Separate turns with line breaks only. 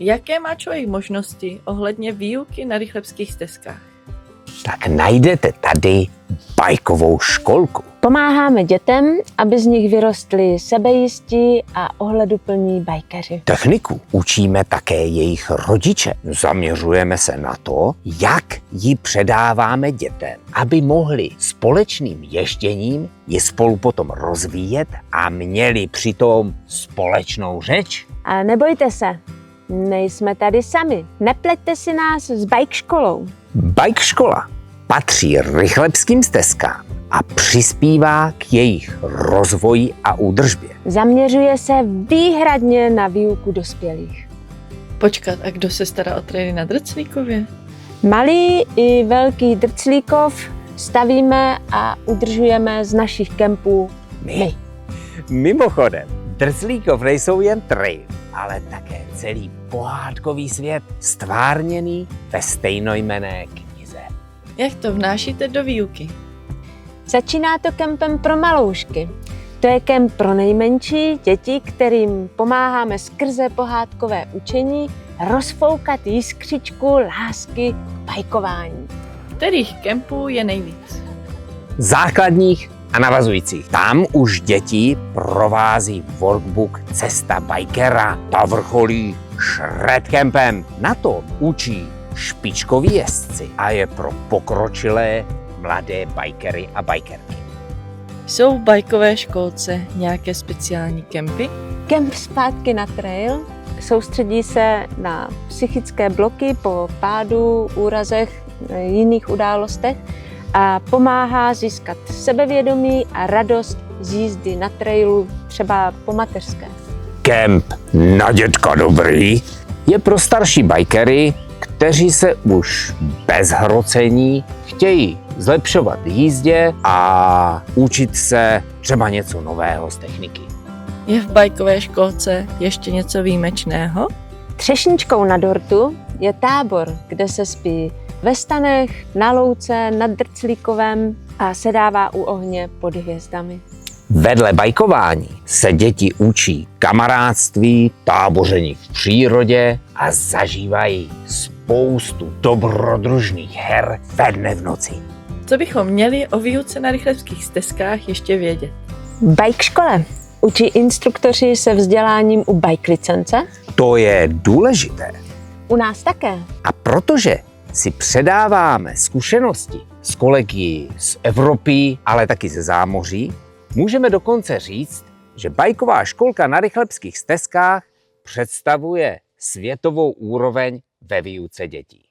Jaké má člověk možnosti ohledně výuky na rychlebských stezkách?
Tak najdete tady bajkovou školku.
Pomáháme dětem, aby z nich vyrostli sebejistí a ohleduplní bajkeři.
Techniku učíme také jejich rodiče. Zaměřujeme se na to, jak ji předáváme dětem, aby mohli společným ježděním ji spolu potom rozvíjet a měli přitom společnou řeč.
Ale nebojte se, nejsme tady sami. Nepleťte si nás s bike školou.
Bike škola patří rychlebským stezkám a přispívá k jejich rozvoji a údržbě.
Zaměřuje se výhradně na výuku dospělých.
Počkat, a kdo se stará o traily na Drclíkově?
Malý i velký Drclíkov stavíme a udržujeme z našich kempů my.
Mimochodem, Drclíkov nejsou jen trail, ale také celý pohádkový svět stvárněný ve stejnojmenné knize.
Jak to vnášíte do výuky?
Začíná to kempem pro maloušky. To je kemp pro nejmenší děti, kterým pomáháme skrze pohádkové učení rozfoukat jiskřičku lásky k bajkování.
Kterých kempů je nejvíc?
Základních a navazujících. Tam už děti provází workbook Cesta bajkera. Ta vrcholí shredcampem. Na to učí špičkoví jezdci a je pro pokročilé mladé bajkery a bajkerky.
Jsou v bajkové školce nějaké speciální kempy?
Kemp zpátky na trail soustředí se na psychické bloky po pádu, úrazech, jiných událostech a pomáhá získat sebevědomí a radost z jízdy na trailu, třeba po mateřské.
Kemp Na dětka dobrý je pro starší bajkery, kteří se už bez hrocení chtějí zlepšovat jízdě a učit se třeba něco nového z techniky.
Je v bajkové školce ještě něco výjimečného?
Třešničkou na dortu je tábor, kde se spí ve stanech, na louce, nad Drclíkovem a sedává u ohně pod hvězdami.
Vedle bajkování se děti učí kamarádství, táboření v přírodě a zažívají spoustu dobrodružných her ve dne v noci.
Co bychom měli o výuce na rychlebských stezkách ještě vědět?
V bike škole učí instruktoři se vzděláním u bike licence.
To je důležité.
U nás také.
A protože si předáváme zkušenosti s kolegy z Evropy, ale taky ze zámoří, můžeme dokonce říct, že bajková školka na rychlebských stezkách představuje světovou úroveň ve výuce dětí.